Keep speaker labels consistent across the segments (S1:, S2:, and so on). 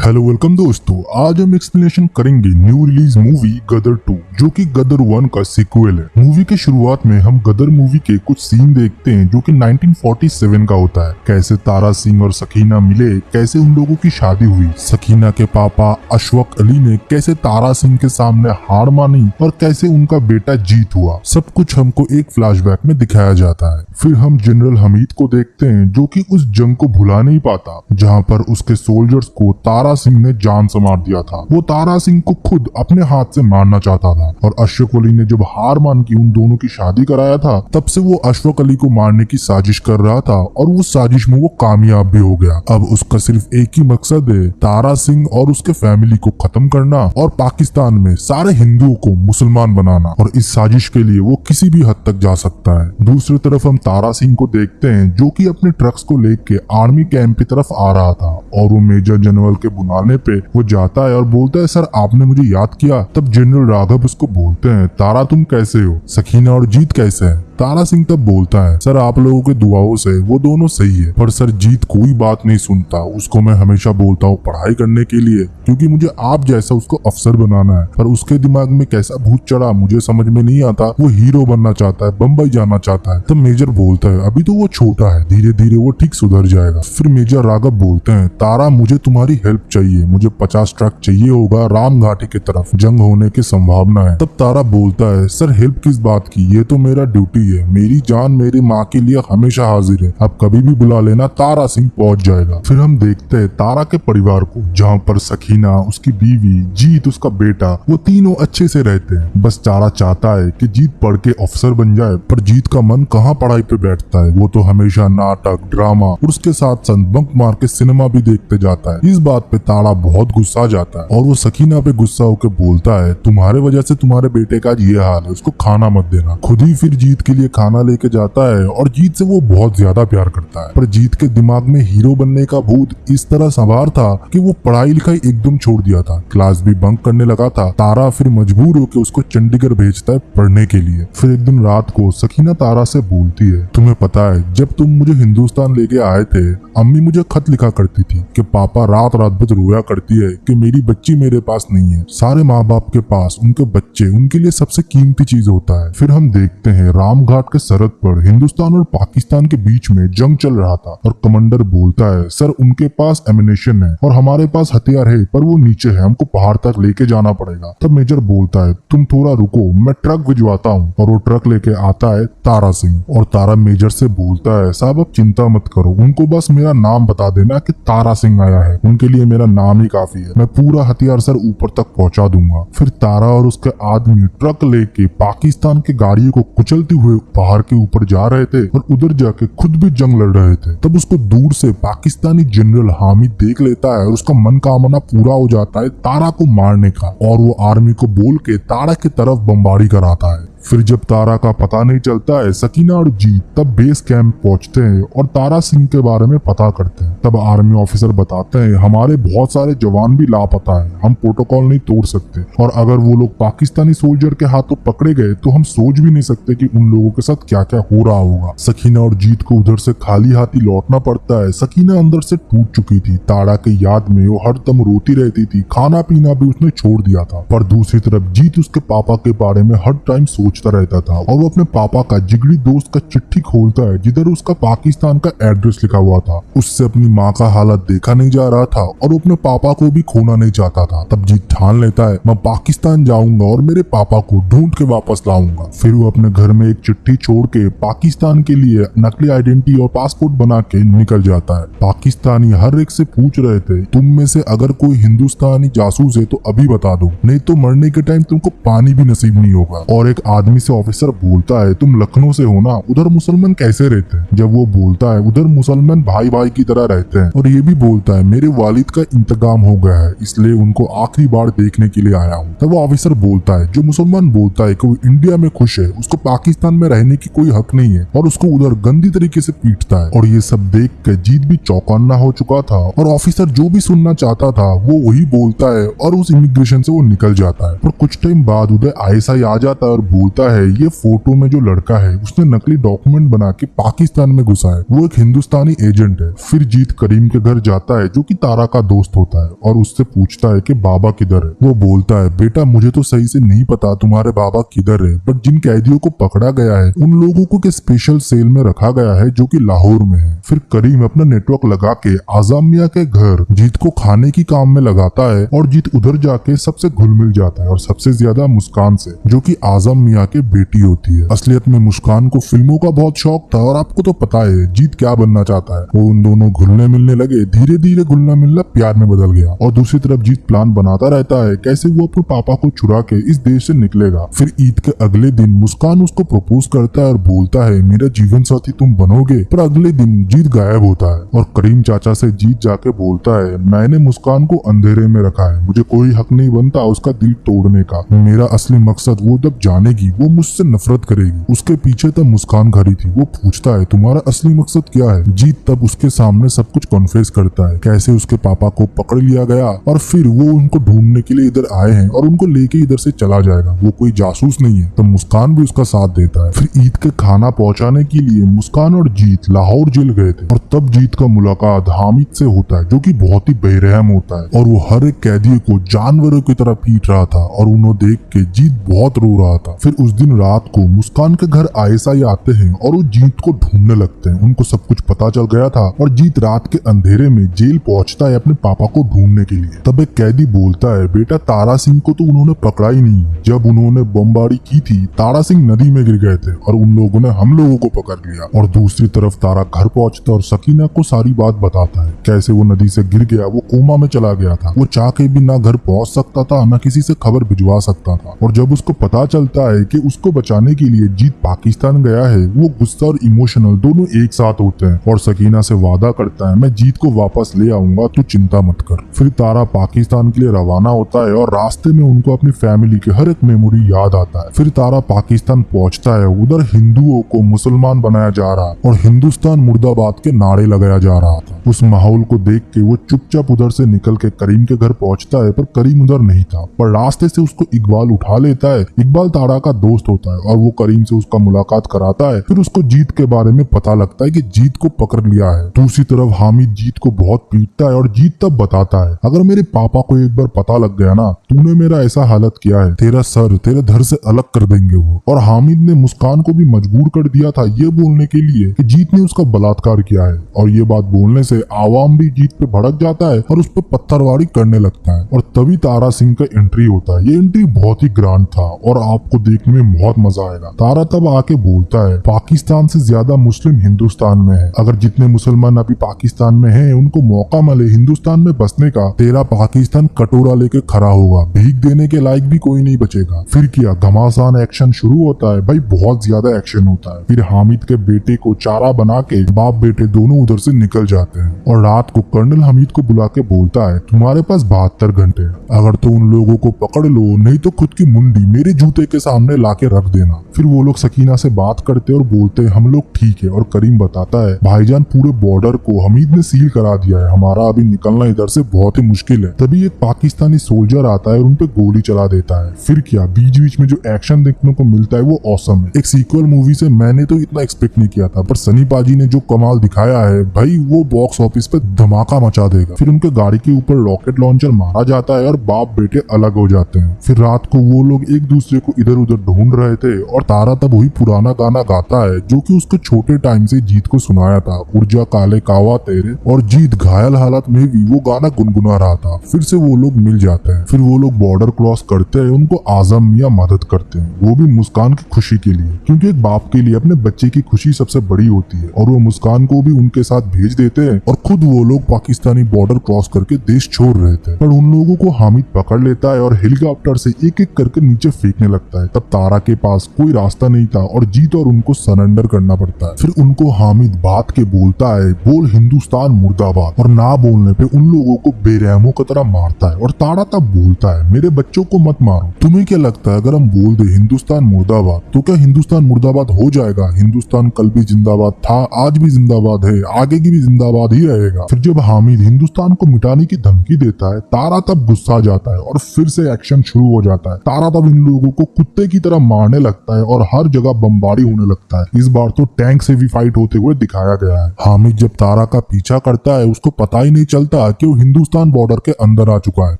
S1: Hello welcome दोस्तों, आज हम एक्सप्लेनेशन करेंगे न्यू रिलीज मूवी गदर 2 जो कि गदर 1 का सीक्वल है। मूवी के शुरुआत में हम गदर मूवी के कुछ सीन देखते हैं जो कि 1947 का होता है। कैसे तारा सिंह और सकीना मिले, कैसे उन लोगों की शादी हुई, सकीना के पापा अशफाक अली ने कैसे तारा सिंह के सामने हार मानी और कैसे उनका बेटा जीत हुआ, सब कुछ हमको एक फ्लैशबैक में दिखाया जाता है। फिर हम जनरल हमीद को देखते हैं जो कि उस जंग को भुला नहीं पाता जहाँ पर उसके सोल्जर्स को तारा सिंह ने जान से मार दिया था। वो तारा सिंह को खुद अपने हाथ से मारना चाहता था और अशफाक अली ने जब हार मान की उन दोनों की शादी कराया था, तब से वो अशफाक अली को मारने की साजिश कर रहा था और वो साजिश में वो कामयाब भी हो गया। अब उसका सिर्फ एक ही मकसद है, तारा सिंह और उसके फैमिली को खत्म करना और पाकिस्तान में सारे हिंदुओं को मुसलमान बनाना, और इस साजिश के लिए वो किसी भी हद तक जा सकता है। दूसरी तरफ हम तारा सिंह को देखते हैं जो कि अपने ट्रक्स को लेके आर्मी कैंप की तरफ आ रहा था और वो मेजर जनरल के बुलाने पे वो जाता है और बोलता है, सर आपने मुझे याद किया। तब जनरल राघव उसको बोलते हैं, तारा तुम कैसे हो, सकीना और जीत कैसे है। तारा सिंह तब बोलता है, सर आप लोगों के दुआओं से वो दोनों सही है, पर सर जीत कोई बात नहीं सुनता। उसको मैं हमेशा बोलता हूँ पढ़ाई करने के लिए, क्योंकि मुझे आप जैसा उसको अफसर बनाना है, पर उसके दिमाग में कैसा भूत चढ़ा मुझे समझ में नहीं आता। वो हीरो बनना चाहता है, बम्बई जाना चाहता है। तब मेजर बोलता है, अभी तो वो छोटा है, धीरे धीरे वो ठीक सुधर जाएगा। फिर मेजर राघव बोलते हैं, तारा मुझे तुम्हारी हेल्प चाहिए, मुझे 50 ट्रक चाहिए होगा राम घाटी की तरफ, जंग होने की संभावना है। तब तारा बोलता है, सर हेल्प किस बात की, ये तो मेरा ड्यूटी है, मेरी जान मेरी माँ के लिए हमेशा हाजिर है, आप कभी भी बुला लेना, तारा सिंह पहुंच जाएगा। फिर हम देखते हैं तारा के परिवार को, जहाँ पर सकीना, उसकी बीवी, जीत, उसका बेटा, वो तीनों अच्छे से रहते हैं। बस तारा चाहता है कि जीत पढ़ के अफसर बन जाए, पर जीत का मन कहाँ पढ़ाई पे बैठता है। वो तो हमेशा नाटक, ड्रामा और उसके साथ साथ बंक मार के सिनेमा भी देखते जाता है। इस बात पे तारा बहुत गुस्सा जाता है और वो सकीना पे गुस्सा होकर बोलता है, तुम्हारे वजह से तुम्हारे बेटे का ये हाल है, उसको खाना मत देना। खुद ही फिर जीत के लिए खाना लेके जाता है और जीत से वो बहुत ज्यादा प्यार करता है, पर जीत के दिमाग में हीरो बनने का भूत इस तरह सवार था कि वो पढ़ाई लिखाई एकदम छोड़ दिया था, क्लास भी बंक करने लगा था। तारा फिर मजबूर होकर उसको चंडीगढ़ भेजता है पढ़ने के लिए। फिर एक दिन रात को सकीना तारा से बोलती है, तुम्हें पता है जब तुम मुझे हिंदुस्तान लेके आए थे, अम्मी मुझे खत लिखा करती थी कि पापा रात रात भर रोया करती है कि मेरी बच्ची मेरे पास नहीं है। सारे माँ बाप के पास उनके बच्चे उनके लिए सबसे कीमती चीज होता है। फिर हम देखते हैं राम घाट के सरहद पर हिंदुस्तान और पाकिस्तान के बीच में जंग चल रहा था और कमांडर बोलता है, सर उनके पास एमिनेशन है और हमारे पास हथियार है, पर वो नीचे है, हमको पहाड़ तक लेके जाना पड़ेगा। तब मेजर बोलता है, तुम थोड़ा रुको, मैं ट्रक भिजवाता हूँ, और वो ट्रक लेके आता है तारा सिंह। और तारा मेजर से बोलता है, साहब अब चिंता मत करो, उनको बस मेरा नाम बता देना कि तारा सिंह आया है, उनके लिए मेरा नाम ही काफी है, मैं पूरा हथियार सर ऊपर तक पहुंचा दूंगा। फिर तारा और उसके आदमी ट्रक लेके पाकिस्तान के गाड़ियों को कुचलते हुए पहाड़ के ऊपर जा रहे थे और उधर जाके खुद भी जंग लड़ रहे थे। तब उसको दूर से पाकिस्तानी जनरल हामिद देख लेता है और उसका मनोकामना पूरा हो जाता है तारा को मारने का, और वो आर्मी को बोल के तारा की तरफ बमबारी कराता है। फिर जब तारा का पता नहीं चलता है, सकीना और जीत तब बेस कैंप पहुंचते हैं और तारा सिंह के बारे में पता करते हैं। तब आर्मी ऑफिसर बताते हैं, हमारे बहुत सारे जवान भी लापता है, हम प्रोटोकॉल नहीं तोड़ सकते, और अगर वो लोग पाकिस्तानी सोल्जर के हाथों पकड़े गए तो हम सोच भी नहीं सकते कि उन लोगों के साथ क्या क्या हो रहा होगा। सकीना और जीत को उधर से खाली हाथी लौटना पड़ता है। सकीना अंदर से टूट चुकी थी, तारा की याद में वो हर दम रोती रहती थी, खाना पीना भी उसने छोड़ दिया था। पर दूसरी तरफ जीत उसके पापा के बारे में हर टाइम सोचता रहता था और वो अपने पापा का जिगरी दोस्त का चिट्ठी खोलता है जिधर उसका पाकिस्तान का एड्रेस लिखा हुआ था। उससे अपनी माँ का हालत देखा नहीं जा रहा था और वो अपने पापा को भी खोना नहीं चाहता था। तब जीत ठान लेता है, मैं पाकिस्तान जाऊंगा और मेरे पापा को ढूंढ के वापस लाऊंगा। फिर वो अपने घर में एक चिट्ठी छोड़ के पाकिस्तान के लिए नकली आइडेंटिटी और पासपोर्ट बना के निकल जाता है। पाकिस्तानी हर एक से पूछ रहे थे, तुम में से अगर कोई हिंदुस्तानी जासूस है तो अभी बता दो, नहीं तो मरने के टाइम तुमको पानी भी नसीब नहीं होगा। और एक आदमी से ऑफिसर बोलता है, तुम लखनऊ से हो ना, उधर मुसलमान कैसे रहते हैं। जब वो बोलता है, उधर मुसलमान भाई भाई की तरह रहते हैं, और ये भी बोलता है, मेरे वालिद का इंतकाम हो गया है इसलिए उनको आखिरी बार देखने के लिए आया हूँ। तब वो ऑफिसर बोलता है, जो मुसलमान बोलता है कि वो इंडिया में खुश है, उसको पाकिस्तान में रहने की कोई हक नहीं है, और उसको उधर गंदी तरीके से पीटता है। और ये सब देख कर जीत भी चौकन्ना हो चुका था और ऑफिसर जो भी सुनना चाहता था वो वही बोलता है और उस इमिग्रेशन से वो निकल जाता है। पर कुछ टाइम बाद उधर ISI आ जाता है और बोलता बोलता है ये फोटो में जो लड़का है उसने नकली डॉक्यूमेंट बना के पाकिस्तान में घुसा है, वो एक हिंदुस्तानी एजेंट है। फिर जीत करीम के घर जाता है जो कि तारा का दोस्त होता है और उससे पूछता है कि बाबा किधर है। वो बोलता है बेटा मुझे तो सही से नहीं पता तुम्हारे बाबा किधर है, बट जिन कैदियों को पकड़ा गया है उन लोगों को स्पेशल सेल में रखा गया है जो कि लाहौर में है। फिर करीम अपना नेटवर्क लगा के आजम मियां के घर जीत को खाने की काम में लगाता है और जीत उधर जाके सबसे घुल मिल जाता है और सबसे ज्यादा मुस्कान से, जो कि आजम मियां के बेटी होती है। असलियत में मुस्कान को फिल्मों का बहुत शौक था और आपको तो पता है जीत क्या बनना चाहता है। वो उन दोनों घुलने मिलने लगे, धीरे धीरे घुलना मिलना प्यार में बदल गया। और दूसरी तरफ जीत प्लान बनाता रहता है कैसे वो अपने पापा को चुरा के इस देश से निकलेगा। फिर ईद के अगले दिन मुस्कान उसको प्रपोज करता है और बोलता है मेरा जीवन साथी तुम बनोगे, पर अगले दिन जीत गायब होता है और करीम चाचा से जीत जाके बोलता है मैंने मुस्कान को अंधेरे में रखा है, मुझे कोई हक नहीं बनता उसका दिल तोड़ने का। मेरा असली मकसद वो जब जानेगी वो मुझसे नफरत करेगी। उसके पीछे तब मुस्कान खड़ी थी। वो पूछता है तुम्हारा असली मकसद क्या है। जीत तब उसके सामने सब कुछ कॉन्फेस करता है, कैसे उसके पापा को पकड़ लिया गया और फिर वो उनको ढूंढने के लिए इधर आए हैं और उनको लेके इधर से चला जाएगा, वो कोई जासूस नहीं है। तो मुस्कान भी उसका साथ देता है। फिर ईद के खाना पहुंचाने के लिए मुस्कान और जीत लाहौर जेल गए थे और तब जीत का मुलाकात हामिद से होता है जो कि बहुत ही बेरहम होता है और वो हर एक कैदी को जानवरों की तरह पीट रहा था और उन्हें देख के जीत बहुत रो रहा था। फिर उस दिन रात को मुस्कान के घर आयशा आते हैं और वो जीत को ढूंढने लगते हैं। उनको सब कुछ पता चल गया था और जीत रात के अंधेरे में जेल पहुंचता है अपने पापा को ढूंढने के लिए। तब एक कैदी बोलता है बेटा तारा सिंह को तो उन्होंने पकड़ा ही नहीं, जब उन्होंने बमबारी की थी तारा सिंह नदी में गिर गए थे और उन लोगों ने हम लोगों को पकड़ लिया। और दूसरी तरफ तारा घर पहुंचता है और सकीना को सारी बात बताता है, कैसे वो नदी से गिर गया, वो कोमा में चला गया था, वो चाह के भी ना घर पहुंच सकता था ना किसी से खबर भिजवा सकता था। और जब उसको पता चलता है कि उसको बचाने के लिए जीत पाकिस्तान गया है, वो गुस्सा और इमोशनल दोनों एक साथ होते हैं और सकीना से वादा करता है मैं जीत को वापस ले आऊंगा, तू चिंता मत कर। फिर तारा पाकिस्तान के लिए रवाना होता है और रास्ते में उनको अपनी फैमिली के हर एक मेमोरी याद आता है। फिर तारा पाकिस्तान पहुंचता है, उधर हिंदुओं को मुसलमान बनाया जा रहा और हिंदुस्तान मुर्दाबाद के नारे लगाया जा रहा था। उस माहौल को देख के वो चुपचाप उधर से निकल के करीम के घर पहुंचता है, पर करीम उधर नहीं था। पर रास्ते से उसको इकबाल उठा लेता है। इकबाल तारा का दोस्त होता है और वो करीम से उसका मुलाकात कराता है। फिर उसको जीत के बारे में पता लगता है कि जीत को पकड़ लिया है। दूसरी तरफ हामिद जीत को बहुत पीटता है और जीत तब बताता है अगर मेरे पापा को एक बार पता लग गया ना तूने मेरा ऐसा हालत किया है, तेरा सर तेरे धर से अलग कर देंगे वो। और हामिद ने मुस्कान को भी मजबूर कर दिया था ये बोलने के लिए कि जीत ने उसका बलात्कार किया है। और ये बात बोलने से आवाम भी जीत पे भड़क जाता है और उस पर पत्थरबारी करने लगता है। और तभी तारा सिंह का एंट्री होता है। ये एंट्री बहुत ही ग्रांड था और आपको देखने में बहुत मजा आएगा। तारा तब आके बोलता है पाकिस्तान से ज्यादा मुस्लिम हिंदुस्तान में है, अगर जितने मुसलमान अभी पाकिस्तान में हैं उनको मौका मिले हिंदुस्तान में बसने का, तेरा पाकिस्तान कटोरा लेके खड़ा होगा, भीख देने के लायक भी कोई नहीं बचेगा। फिर क्या घमासान एक्शन शुरू होता है भाई, बहुत ज्यादा एक्शन होता है। फिर हामिद के बेटे को चारा बना के बाप बेटे दोनों उधर से निकल जाते हैं और रात को कर्नल हमीद को बुला के बोलता है तुम्हारे पास 72 घंटे, अगर तो उन लोगों को पकड़ लो नहीं तो खुद की मुंडी मेरे जूते के सामने लाके रख देना। फिर वो लोग सकीना से बात करते और बोलते हम लोग ठीक है। और करीम बताता है भाईजान पूरे बॉर्डर को हमीद ने सील करा दिया है, हमारा अभी निकलना इधर से बहुत ही मुश्किल है। तभी एक पाकिस्तानी सोल्जर आता है और उन पे गोली चला देता है। फिर क्या बीच बीच में जो एक्शन देखने को मिलता है वो ऑसम है। एक सीक्वल मूवी से मैंने तो इतना एक्सपेक्ट नहीं किया था, पर सनी पाजी ने जो कमाल दिखाया है भाई वो बॉक्स ऑफिस पे धमाका मचा देगा। फिर उनके गाड़ी के ऊपर रॉकेट लॉन्चर मारा जाता है और बाप बेटे अलग हो जाते हैं। फिर रात को वो लोग एक दूसरे को इधर उधर ढूंढ रहे थे और तारा तब वही पुराना गाना गाता है जो कि उसके छोटे टाइम से जीत को सुनाया था, ऊर्जा काले कावा तेरे। और जीत घायल हालत में भी वो गाना गुनगुना रहा था। फिर से वो लोग मिल जाते हैं। फिर वो लोग बॉर्डर क्रॉस करते हैं, उनको आजम मियां मदद करते हैं, वो भी मुस्कान की खुशी के लिए, क्योंकि एक बाप के लिए अपने बच्चे की खुशी सबसे बड़ी होती है। और वो मुस्कान को भी उनके साथ भेज देते हैं और खुद वो लोग पाकिस्तानी बॉर्डर क्रॉस करके देश छोड़ रहे थे। पर उन लोगों को हामिद पकड़ लेता है और हेलीकॉप्टर से एक एक करके नीचे फेंकने लगता है। तब तारा के पास कोई रास्ता नहीं था और जीत और उनको सरेंडर करना पड़ता है। फिर उनको हामिद बात के बोलता है बोल हिंदुस्तान मुर्दाबाद, और ना बोलने पे उन लोगों को बेरहमों की तरह मारता है। और तारा तब बोलता है मेरे बच्चों को मत मारो, तुम्हें क्या लगता है अगर हम बोल दे हिंदुस्तान मुर्दाबाद तो क्या हिंदुस्तान मुर्दाबाद हो जाएगा? हिंदुस्तान कल भी जिंदाबाद था, आज भी जिंदाबाद है, आगे की भी जिंदाबाद ही रहेगा। फिर जब हामिद हिंदुस्तान को मिटाने की धमकी देता है तारा तब गुस्सा जाता है और फिर से एक्शन शुरू हो जाता है। तारा तब इन लोगों को कुत्ते की तरह मारने लगता है और हर जगह बमबारी होने लगता है। इस बार तो टैंक से भी फाइट होते हुए दिखाया गया है। हामिद जब तारा का पीछा करता है उसको पता ही नहीं चलता कि वो हिंदुस्तान बॉर्डर के अंदर आ चुका है।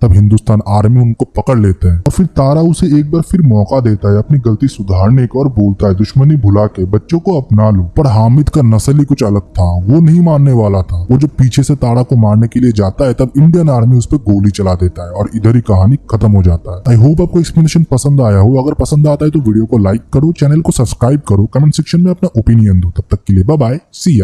S1: तब हिंदुस्तान आर्मी उनको पकड़ लेते हैं और फिर तारा उसे एक बार फिर मौका देता है अपनी गलती सुधारने का और बोलता है दुश्मनी भुला के बच्चों को अपना लो। पर हामिद का नस्ल ही कुछ अलग था, वो नहीं मानने वाला था। वो जब पीछे से तारा को मारने के लिए जाता है तब इंडियन आर्मी उस पर गोली चला देता है और इधर ही कहानी खत्म हो जाता है। आई होप आपको एक्सप्लेनेशन पसंद आया हो। अगर पसंद आता है तो वीडियो को लाइक करो, चैनल को सब्सक्राइब करो, कमेंट सेक्शन में अपना ओपिनियन दो। तब तक के लिए बाय बाय, सी या।